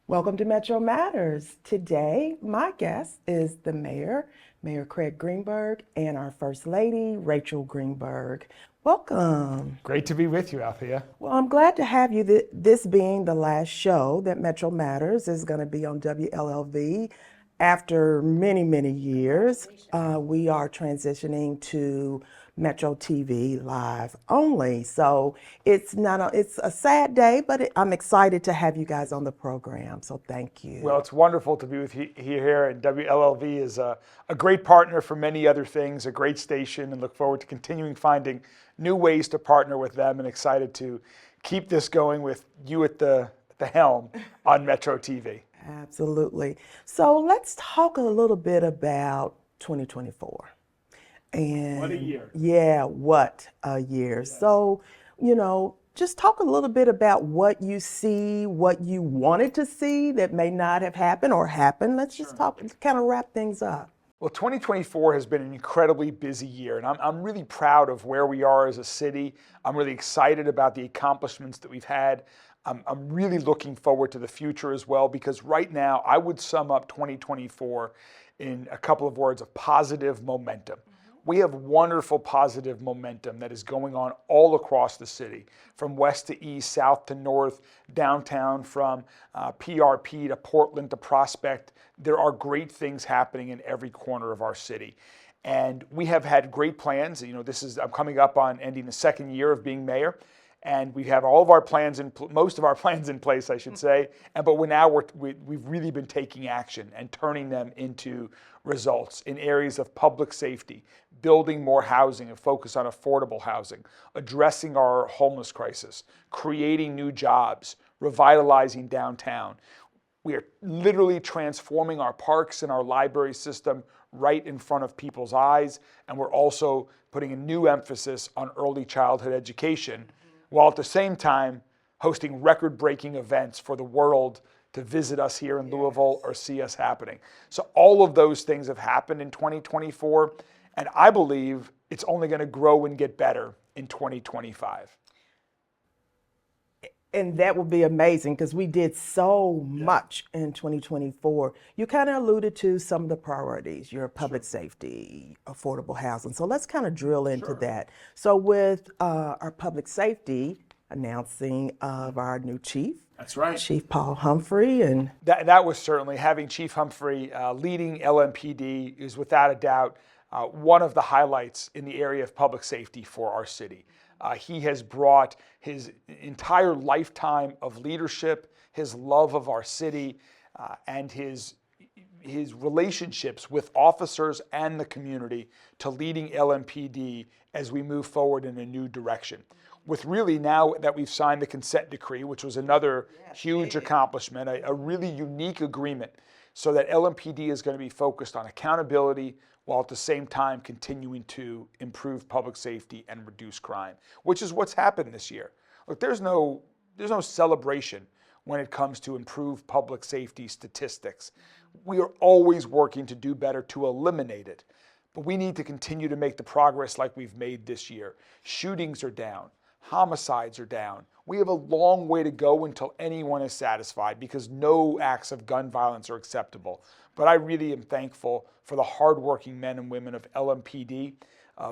Welcome to Metro Matters. Today, my guest is the mayor, Mayor Craig Greenberg, and our First Lady, Rachel Greenberg. Welcome. Great to be with you, Althea. Well, I'm glad to have you. This being the last show that Metro Matters is going to be on WLLV. After many, many years, we are transitioning to Metro TV live only. So it's a sad day, but I'm excited to have you guys on the program. So thank Well, you. it's wonderful to be with you here, and WLLV is a great partner for many other things, a great station, and look forward to continuing finding new ways to partner with them, and excited to keep this going with you at the helm on Metro TV. Absolutely. So let's talk a little bit about 2024. What a And year. yeah, what a year. So, just talk a little bit about what you see, what you wanted to see that may not have happened or happened. Let's just talk, kind of wrap things up. Well, 2024 has been an incredibly busy year, and I'm really proud of where we are as a city. I'm really excited about the accomplishments that we've had. I'm really looking forward to the future as well, because right now I would sum up 2024 in a couple of words of positive momentum. We have wonderful positive momentum that is going on all across the city, from west to east, south to north, downtown, from PRP to Portland to Prospect. There are great things happening in every corner of our city. And we have had great plans. I'm coming up on ending the second year of being mayor. And we have all of our plans most of our plans in place, I should say. But we've really been taking action and turning them into results in areas of public safety, building more housing and focus on affordable housing, addressing our homeless crisis, creating new jobs, revitalizing downtown. We are literally transforming our parks and our library system right in front of people's eyes. And we're also putting a new emphasis on early childhood education, while at the same time hosting record-breaking events for the world to visit us here in Louisville or see us happening. So all of those things have happened in 2024, and I believe it's only going to grow and get better in 2025. And that would be amazing because we did so much in 2024. You kind of alluded to some of the priorities, your public safety, affordable housing. So let's kind of drill into that. So with our public safety announcing of our new chief, That's right. Chief Paul Humphrey, and That was certainly, having Chief Humphrey leading LMPD is without a doubt one of the highlights in the area of public safety for our city. He has brought his entire lifetime of leadership, his love of our city, and his relationships with officers and the community to leading LMPD as we move forward in a new direction. With really, now that we've signed the consent decree, which was another huge accomplishment, a really unique agreement, so that LMPD is going to be focused on accountability while at the same time continuing to improve public safety and reduce crime, which is what's happened this year. Look, there's no celebration when it comes to improved public safety statistics. We are always working to do better to eliminate it, but we need to continue to make the progress like we've made this year. Shootings are down. Homicides are down. We have a long way to go until anyone is satisfied, because no acts of gun violence are acceptable. But I really am thankful for the hardworking men and women of LMPD,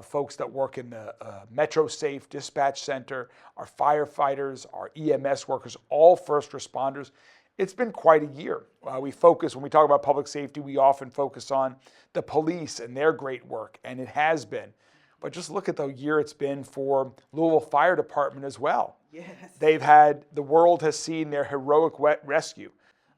folks that work in the Metro Safe Dispatch Center, our firefighters, our EMS workers, all first responders. It's been quite a year. When we talk about public safety, we often focus on the police and their great work, and it has been. But just look at the year it's been for Louisville Fire Department as well. yes, The world has seen their heroic rescue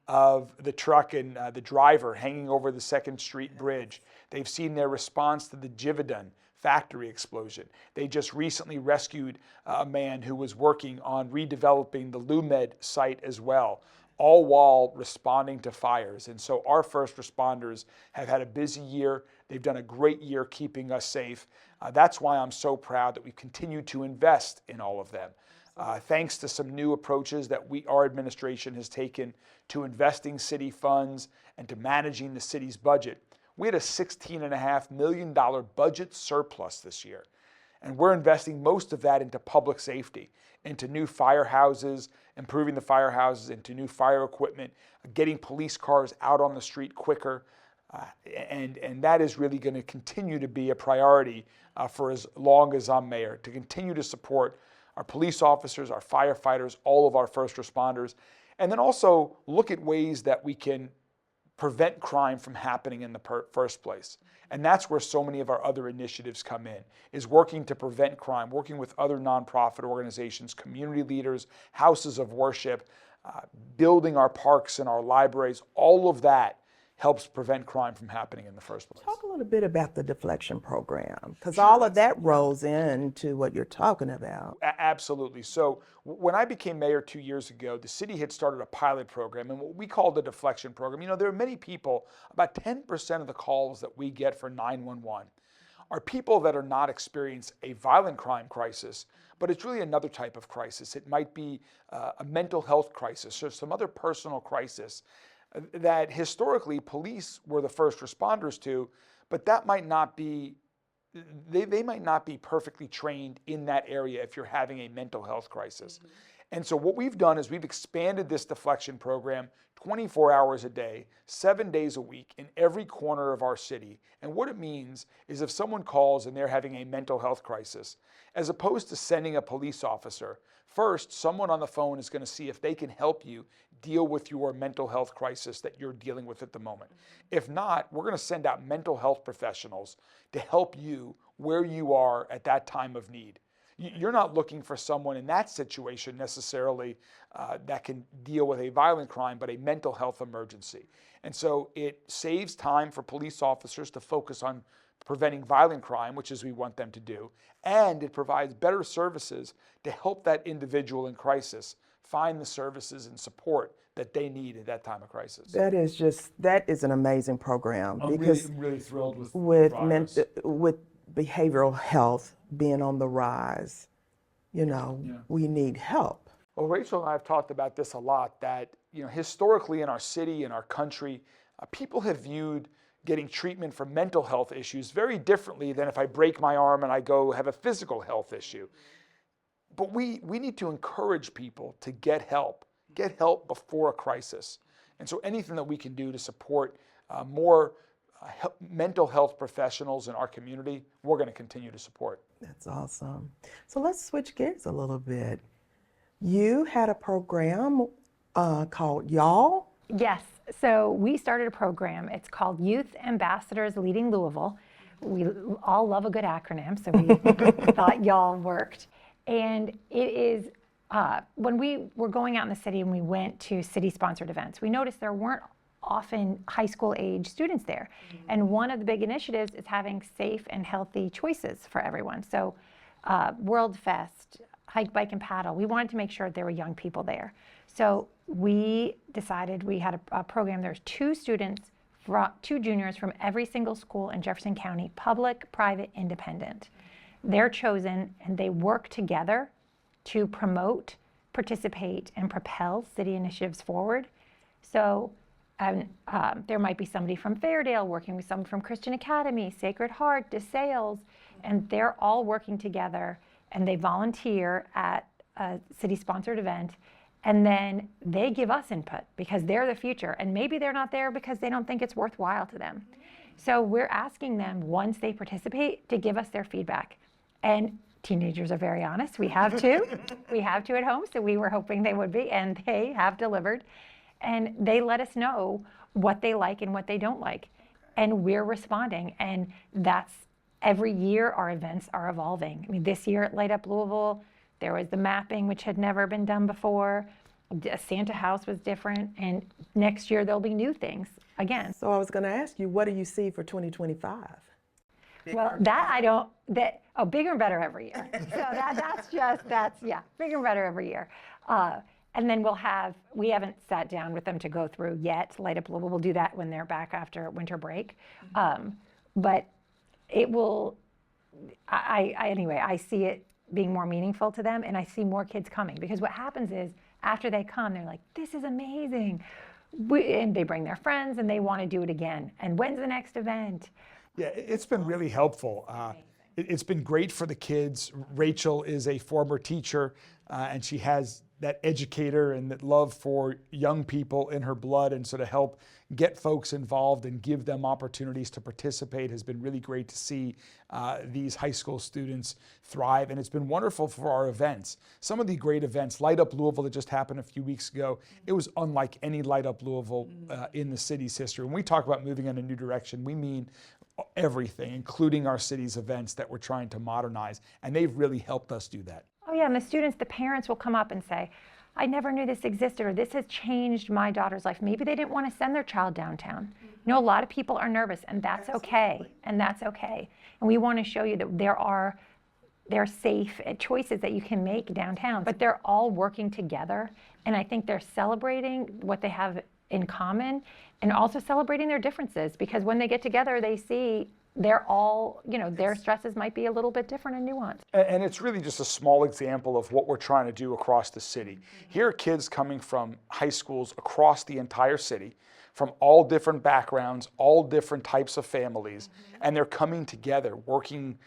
of the truck and the driver hanging over the 2nd Street Bridge. They've seen their response to the Givaudan factory explosion. They just recently rescued a man who was working on redeveloping the LuMed site as well, all while responding to fires. And so our first responders have had a busy year. They've done a great year keeping us safe. That's why I'm so proud that we've continued to invest in all of them. Thanks to some new approaches that our administration has taken to investing city funds and to managing the city's budget, we had a $16.5 million budget surplus this year. And we're investing most of that into public safety, into new firehouses, improving the firehouses, into new fire equipment, getting police cars out on the street quicker. And that is really going to continue to be a priority for as long as I'm mayor, to continue to support our police officers, our firefighters, all of our first responders, and then also look at ways that we can prevent crime from happening in the first place. And that's where so many of our other initiatives come in, is working to prevent crime, working with other nonprofit organizations, community leaders, houses of worship, building our parks and our libraries. All of that helps prevent crime from happening in the first place. Talk a little bit about the deflection program, because all of that rolls into what you're talking about. Absolutely. So when I became mayor 2 years ago, the city had started a pilot program, and what we called the deflection program. You know, there are many people, about 10% of the calls that we get for 911 are people that are not experiencing a violent crime crisis, but it's really another type of crisis. It might be a mental health crisis or some other personal crisis that historically police were the first responders to, but that might not be, they might not be perfectly trained in that area if you're having a mental health crisis. And so what we've done is we've expanded this deflection program 24 hours a day, 7 days a week in every corner of our city. And what it means is if someone calls and they're having a mental health crisis, as opposed to sending a police officer, first, someone on the phone is going to see if they can help you deal with your mental health crisis that you're dealing with at the moment. If not, we're going to send out mental health professionals to help you where you are at that time of need. You're not looking for someone in that situation necessarily that can deal with a violent crime, but a mental health emergency. And so it saves time for police officers to focus on preventing violent crime, which is we want them to do, and it provides better services to help that individual in crisis find the services and support that they need at that time of crisis. That is an amazing program, because I'm really thrilled with with behavioral health being on the rise, we need help. Well, Rachel and I have talked about this a lot, that historically in our city, in our country, people have viewed getting treatment for mental health issues very differently than if I break my arm and I go have a physical health issue. But we need to encourage people to get help before a crisis. And so anything that we can do to support more mental health professionals in our community, we're going to continue to support. That's awesome. So let's switch gears a little bit. You had a program called Y'all? Yes. So we started a program. It's called Youth Ambassadors Leading Louisville. We all love a good acronym, so we thought Y'all worked. And it is, when we were going out in the city and we went to city-sponsored events, we noticed there weren't often high school age students there. And one of the big initiatives is having safe and healthy choices for everyone. So World Fest, Hike, Bike, and Paddle, we wanted to make sure there were young people there. So we decided we had a program. There's two juniors from every single school in Jefferson County, public, private, independent. They're chosen and they work together to promote, participate, and propel city initiatives forward. So there might be somebody from Fairdale working with someone from Christian Academy, Sacred Heart, DeSales, and they're all working together, and they volunteer at a city-sponsored event, and then they give us input because they're the future, and maybe they're not there because they don't think it's worthwhile to them. So we're asking them, once they participate, to give us their feedback. And teenagers are very honest. We have two. We have two at home, so we were hoping they would be, and they have delivered. And they let us know what they like and what they don't like. And we're responding. And that's every year our events are evolving. I mean, this year at Light Up Louisville, there was the mapping, which had never been done before. A Santa House was different. And next year there'll be new things again. So I was going to ask you, what do you see for 2025? Well, bigger and better every year. So that's bigger and better every year. And then we haven't sat down with them to go through yet. Light Up Louisville will do that when they're back after winter break. But it will, anyway, I see it being more meaningful to them, and I see more kids coming. Because what happens is, after they come, they're like, this is amazing. And they bring their friends, and they want to do it again. And when's the next event? Yeah, it's been really helpful. It's been great for the kids. Rachel is a former teacher, and she has that educator and that love for young people in her blood, and so to help get folks involved and give them opportunities to participate has been really great to see these high school students thrive, and it's been wonderful for our events. Some of the great events, Light Up Louisville that just happened a few weeks ago, it was unlike any Light Up Louisville in the city's history. When we talk about moving in a new direction, we mean everything, including our city's events that we're trying to modernize, and they've really helped us do that. Oh yeah, and the students, the parents will come up and say, I never knew this existed, or this has changed my daughter's life. Maybe they didn't want to send their child downtown. You know, a lot of people are nervous, and that's okay, and that's okay. And we want to show you that there are safe choices that you can make downtown, but they're all working together, and I think they're celebrating what they have in common and also celebrating their differences, because when they get together, they see they're all, you know, their stresses might be a little bit different and nuanced. And it's really just a small example of what we're trying to do across the city. Here are kids coming from high schools across the entire city, from all different backgrounds, all different types of families, and they're coming together, working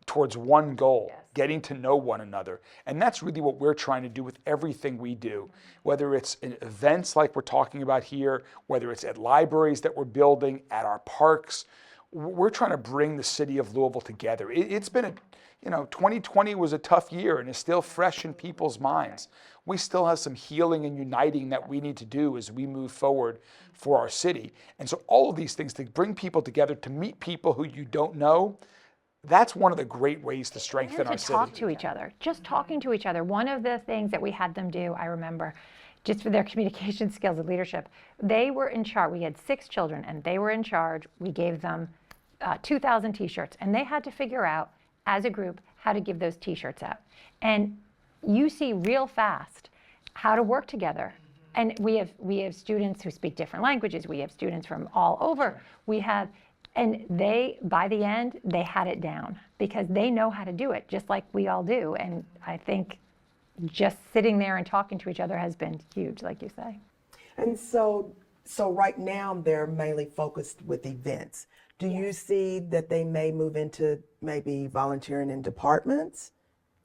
towards one goal, getting to know one another. And that's really what we're trying to do with everything we do, whether it's in events like we're talking about here, whether it's at libraries that we're building, at our parks. We're trying to bring the city of Louisville together. It's been 2020 was a tough year and is still fresh in people's minds. We still have some healing and uniting that we need to do as we move forward for our city. And so all of these things, to bring people together, to meet people who you don't know, that's one of the great ways to strengthen our city. To talk to each other, just talking to each other. One of the things that we had them do, I remember, just for their communication skills and leadership, they were in charge. We had 6 children and they were in charge. We gave them 2,000 t-shirts, and they had to figure out as a group how to give those t-shirts out. And you see real fast how to work together. And we have students who speak different languages. We have students from all over. And they, by the end, they had it down because they know how to do it, just like we all do. And I think just sitting there and talking to each other has been huge, like you say. And so right now they're mainly focused with events. Do you see that they may move into maybe volunteering in departments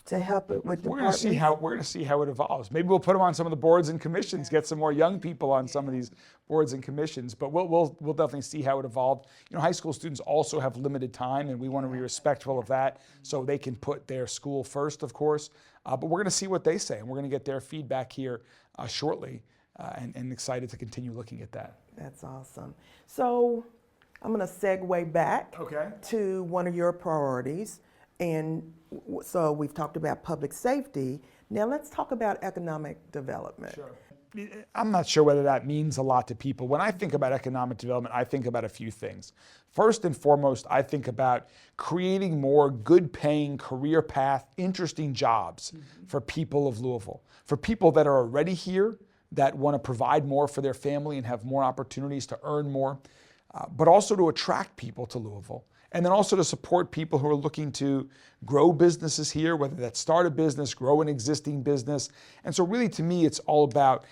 to help it with departments? We're going to see how it evolves. Maybe we'll put them on some of the boards and commissions, get some more young people on some of these boards and commissions. But we'll definitely see how it evolves. You know, high school students also have limited time, and we want to be respectful of that, so they can put their school first, of course. But we're going to see what they say, and we're going to get their feedback here shortly, and excited to continue looking at that. That's awesome. So I'm going to segue back to one of your priorities. And so we've talked about public safety. Now let's talk about economic development. Sure. I'm not sure whether that means a lot to people. When I think about economic development, I think about a few things. First and foremost, I think about creating more good-paying, career path, interesting jobs for people of Louisville, for people that are already here, that want to provide more for their family and have more opportunities to earn more, but also to attract people to Louisville. And then also to support people who are looking to grow businesses here, whether that's start a business, grow an existing business. And so really, to me, it's all about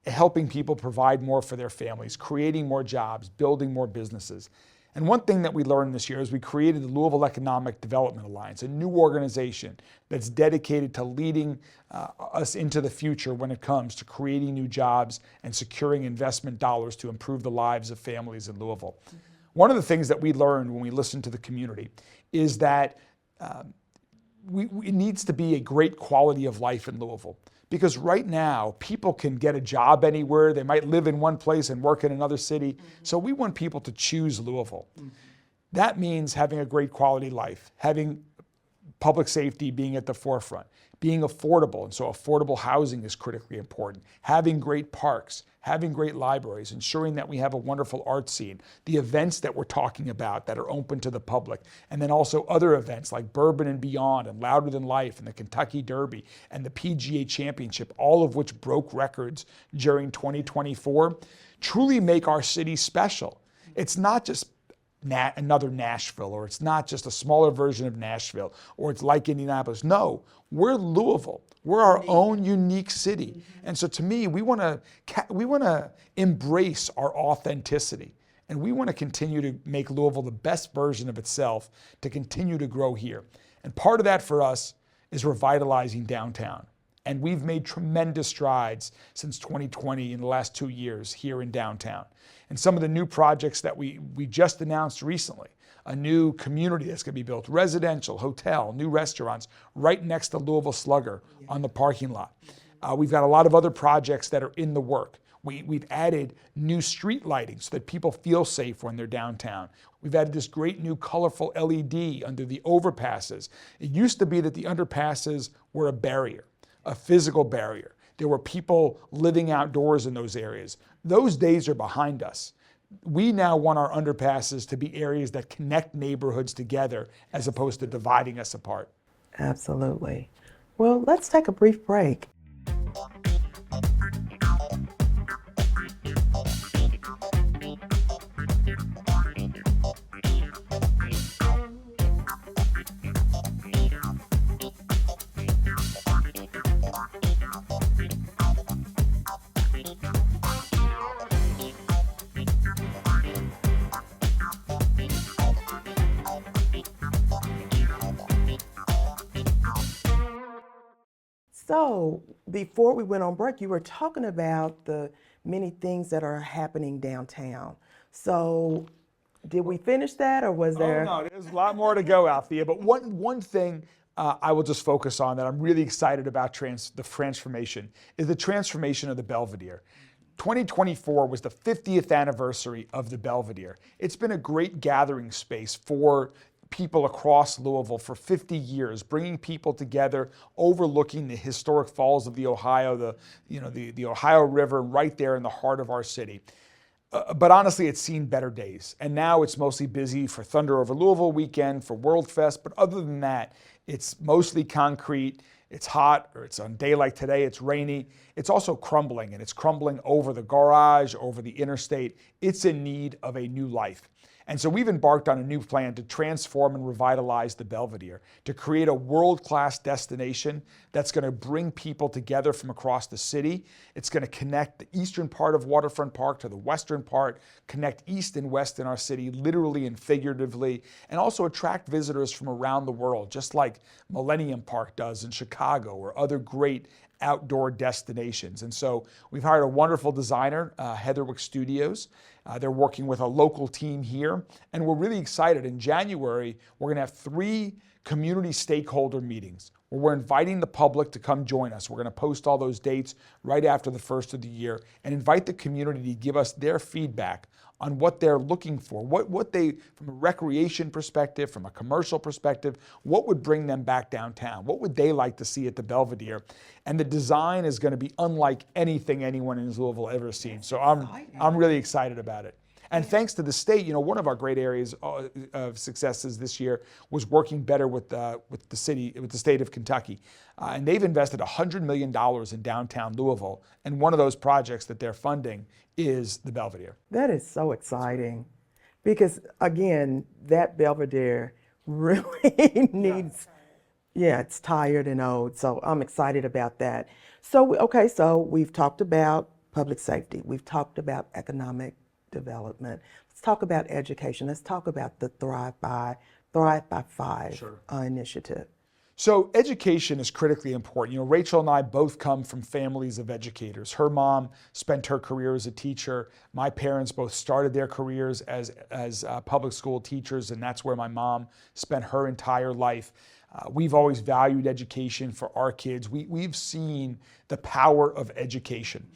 helping people provide more for their families, creating more jobs, building more businesses. And one thing that we learned this year is we created the Louisville Economic Development Alliance, a new organization that's dedicated to leading us into the future when it comes to creating new jobs and securing investment dollars to improve the lives of families in Louisville. One of the things that we learned when we listened to the community is that it needs to be a great quality of life in Louisville. Because right now, people can get a job anywhere. They might live in one place and work in another city. So we want people to choose Louisville. That means having a great quality life, having public safety being at the forefront, being affordable, and so affordable housing is critically important, having great parks, having great libraries, ensuring that we have a wonderful art scene, the events that we're talking about that are open to the public, and then also other events like Bourbon and Beyond and Louder Than Life and the Kentucky Derby and the PGA Championship, all of which broke records during 2024, truly make our city special. It's not just another Nashville, or it's not just a smaller version of Nashville, or it's like Indianapolis. No, we're Louisville. We're our own unique city. And so to me, we want to embrace our authenticity. And we want to continue to make Louisville the best version of itself to continue to grow here. And part of that for us is revitalizing downtown. And we've made tremendous strides since 2020 in the last 2 years here in downtown. And some of the new projects that we just announced recently, a new community that's going to be built, residential, hotel, new restaurants, right next to Louisville Slugger on the parking lot. We've got a lot of other projects that are in the work. We've added new street lighting so that people feel safe when they're downtown. We've added this great new colorful LED under the overpasses. It used to be that the underpasses were a barrier, a physical barrier. There were people living outdoors in those areas. Those days are behind us. We now want our underpasses to be areas that connect neighborhoods together as opposed to dividing us apart. Absolutely. Well, let's take a brief break. So, before we went on break, you were talking about the many things that are happening downtown. So, did we finish that, or was there? Oh, no, there's a lot more to go, Althea. But one thing I will just focus on that I'm really excited about the transformation is the transformation of the Belvedere. 2024 was the 50th anniversary of the Belvedere. It's been a great gathering space for people across Louisville for 50 years, bringing people together, overlooking the historic falls of the Ohio, the Ohio River right there in the heart of our city. But honestly, it's seen better days. And now it's mostly busy for Thunder Over Louisville weekend, for World Fest. But other than that, it's mostly concrete. It's hot, or it's on a day like today, it's rainy. It's also crumbling, and it's crumbling over the garage, over the interstate. It's in need of a new life. And so we've embarked on a new plan to transform and revitalize the Belvedere, to create a world-class destination that's going to bring people together from across the city. It's going to connect the eastern part of Waterfront Park to the western part, connect east and west in our city, literally and figuratively, and also attract visitors from around the world, just like Millennium Park does in Chicago or other great outdoor destinations. And so we've hired a wonderful designer, Heatherwick Studios. They're working with a local team here, and we're really excited. In January, we're going to have 3 community stakeholder meetings where we're inviting the public to come join us. We're going to post all those dates right after the first of the year and invite the community to give us their feedback on what they're looking for, what they, from a recreation perspective, from a commercial perspective, what would bring them back downtown? What would they like to see at the Belvedere? And the design is going to be unlike anything anyone in Louisville ever seen. So I'm really excited about it. And thanks to the state, one of our great areas of successes this year was working better with the state of Kentucky. And they've invested $100 million in downtown Louisville. And one of those projects that they're funding is the Belvedere. That is so exciting because, again, that Belvedere really needs, it's tired and old. So I'm excited about that. So we've talked about public safety. We've talked about economic development. Let's talk about education. Let's talk about the Thrive by 5 initiative. So education is critically important. Rachel and I both come from families of educators. Her mom spent her career as a teacher. My parents both started their careers as public school teachers, and that's where my mom spent her entire life. We've always valued education for our kids. We've seen the power of education.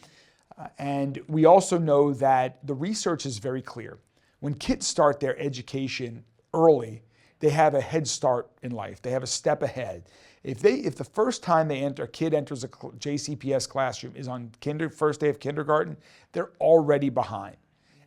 And we also know that the research is very clear. When kids start their education early, they have a head start in life. They have a step ahead. If the first time a kid enters a JCPS classroom is on first day of kindergarten, they're already behind.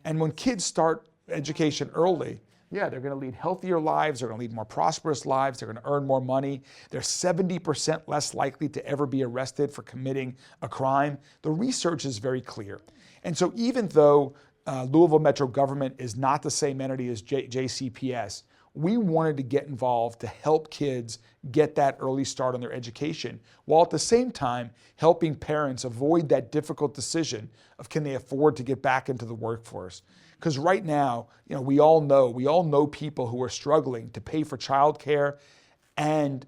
And when kids start education early, they're going to lead healthier lives, they're going to lead more prosperous lives, they're going to earn more money, they're 70% less likely to ever be arrested for committing a crime. The research is very clear. And so even though Louisville Metro government is not the same entity as JCPS, we wanted to get involved to help kids get that early start on their education, while at the same time helping parents avoid that difficult decision of can they afford to get back into the workforce. Because right now, we all know people who are struggling to pay for childcare and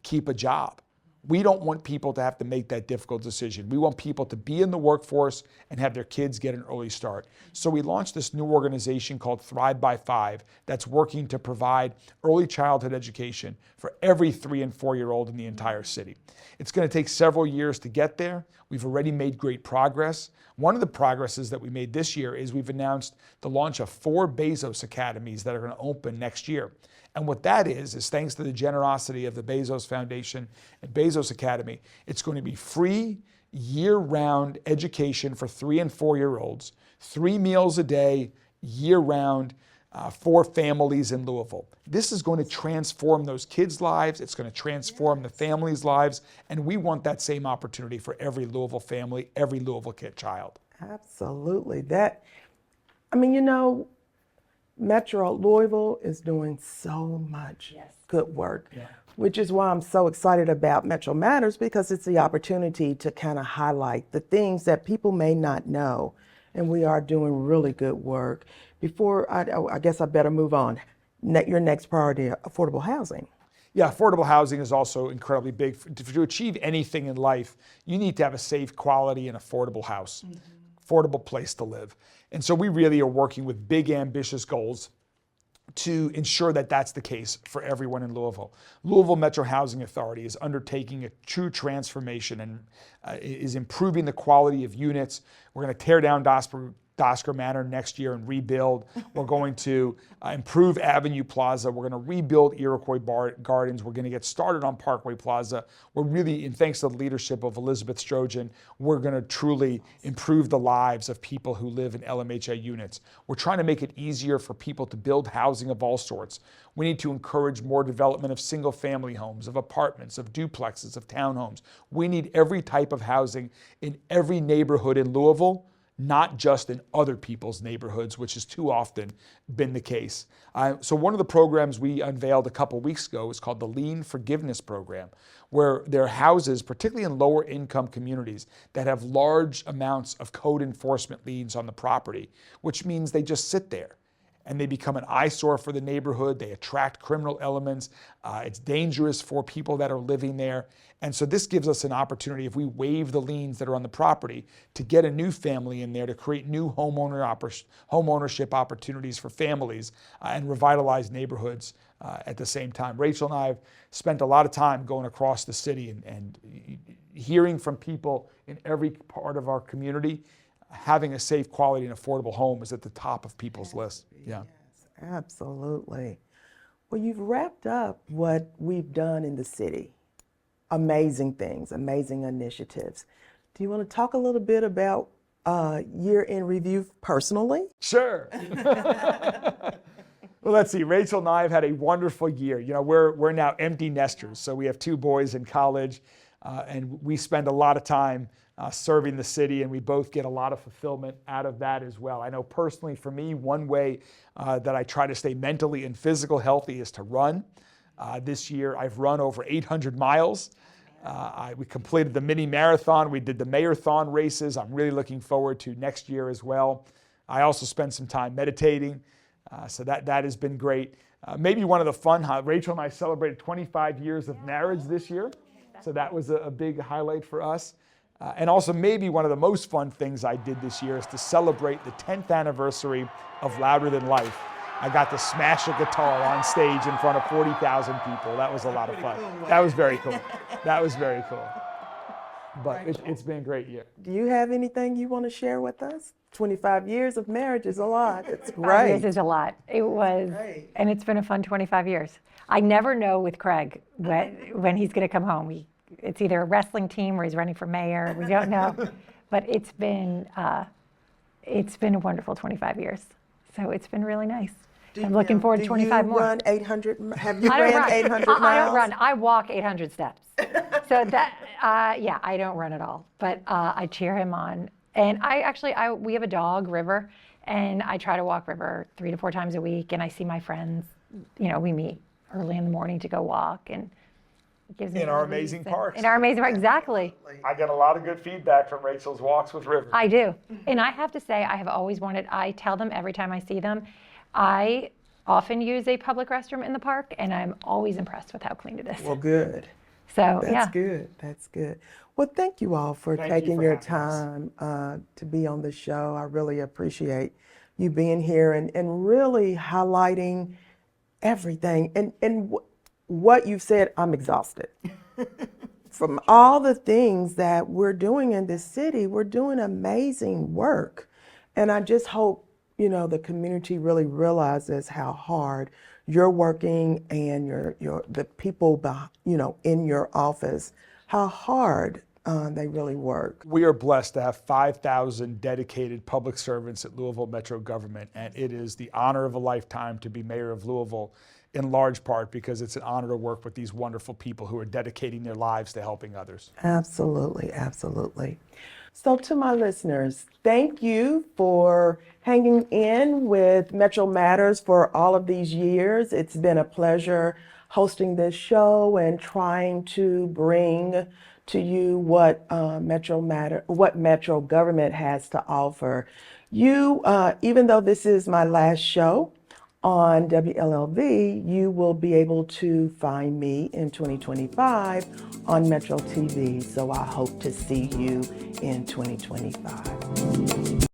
keep a job. We don't want people to have to make that difficult decision. We want people to be in the workforce and have their kids get an early start. So we launched this new organization called Thrive by 5 that's working to provide early childhood education for every 3 and 4-year-old in the entire city. It's going to take several years to get there. We've already made great progress. One of the progresses that we made this year is we've announced the launch of 4 Bezos Academies that are going to open next year. And what that is thanks to the generosity of the Bezos Foundation and Bezos Academy, it's going to be free, year-round education for 3 and 4-year-olds, 3 meals a day, year-round, for families in Louisville. This is going to transform those kids' lives. It's going to transform the families' lives. And we want that same opportunity for every Louisville family, every Louisville child. Absolutely. Metro Louisville is doing so much good work, which is why I'm so excited about Metro Matters, because it's the opportunity to kind of highlight the things that people may not know. And we are doing really good work. Before, I guess I better move on. Your next priority, affordable housing. Yeah, affordable housing is also incredibly big. To achieve anything in life, you need to have a safe, quality, and affordable house, affordable place to live. And so we really are working with big, ambitious goals to ensure that that's the case for everyone in Louisville. Louisville Metro Housing Authority is undertaking a true transformation and is improving the quality of units. We're going to tear down Dosker Manor next year and rebuild. We're going to improve Avenue Plaza. We're going to rebuild Iroquois Gardens. We're going to get started on Parkway Plaza. We're really, and thanks to the leadership of Elizabeth Strojan, we're going to truly improve the lives of people who live in LMHA units. We're trying to make it easier for people to build housing of all sorts. We need to encourage more development of single-family homes, of apartments, of duplexes, of townhomes. We need every type of housing in every neighborhood in Louisville, not just in other people's neighborhoods, which has too often been the case. So one of the programs we unveiled a couple weeks ago is called the Lien Forgiveness Program, where there are houses, particularly in lower income communities, that have large amounts of code enforcement liens on the property, which means they just sit there and they become an eyesore for the neighborhood. They attract criminal elements. It's dangerous for people that are living there. And so this gives us an opportunity, if we waive the liens that are on the property, to get a new family in there, to create new homeownership opportunities for families and revitalize neighborhoods at the same time. Rachel and I have spent a lot of time going across the city and hearing from people in every part of our community. Having a safe, quality, and affordable home is at the top of people's list. Yeah. Yes, absolutely. Well, you've wrapped up what we've done in the city. Amazing things, amazing initiatives. Do you want to talk a little bit about year in review personally? Sure. Well, let's see. Rachel and I have had a wonderful year. We're now empty nesters, so we have 2 boys in college, and we spend a lot of time serving the city, and we both get a lot of fulfillment out of that as well. I know personally for me, one way that I try to stay mentally and physical healthy is to run. This year I've run over 800 miles. We completed the mini marathon. We did the marathon races. I'm really looking forward to next year as well. I also spent some time meditating, so that has been great. Maybe one of the fun, Rachel and I celebrated 25 years of marriage this year, so that was a big highlight for us. And also maybe one of the most fun things I did this year is to celebrate the 10th anniversary of Louder Than Life. I got to smash a guitar on stage in front of 40,000 people. That was a lot of fun. That was very cool. That was very cool. But it's been a great year. Do you have anything you want to share with us? 25 years of marriage is a lot. It's 5 great. years is a lot. It was, and it's been a fun 25 years. I never know with Craig when he's going to come home. It's either a wrestling team or he's running for mayor. We don't know, but it's been a wonderful 25 years. So it's been really nice. I'm looking forward to 25 more. Run 800? Have you I don't ran run. 800 miles? I don't run. I walk 800 steps. So that, I don't run at all. But I cheer him on. And we have a dog, River, and I try to walk River 3 to 4 times a week. And I see my friends. We meet early in the morning to go walk, and It gives me In our release amazing and- parks. In our amazing parks, exactly. I get a lot of good feedback from Rachel's walks with River. I do. And I have to say, I have always wanted, I tell them every time I see them, I often use a public restroom in the park, and I'm always impressed with how clean it is. Well, good. So, That's yeah. good. That's good. Well, thank you all for Thank you taking for your having us. time to be on the show. I really appreciate you being here and really highlighting everything. And what you said, I'm exhausted. From all the things that we're doing in this city, we're doing amazing work. And I just hope, the community really realizes how hard you're working and the people, in your office, how hard they really work. We are blessed to have 5,000 dedicated public servants at Louisville Metro government, and it is the honor of a lifetime to be mayor of Louisville, in large part because it's an honor to work with these wonderful people who are dedicating their lives to helping others. Absolutely, absolutely. So to my listeners, thank you for hanging in with Metro Matters for all of these years. It's been a pleasure hosting this show and trying to bring to you what Metro government has to offer. Even though this is my last show on WLLV, you will be able to find me in 2025 on Metro TV. So I hope to see you in 2025.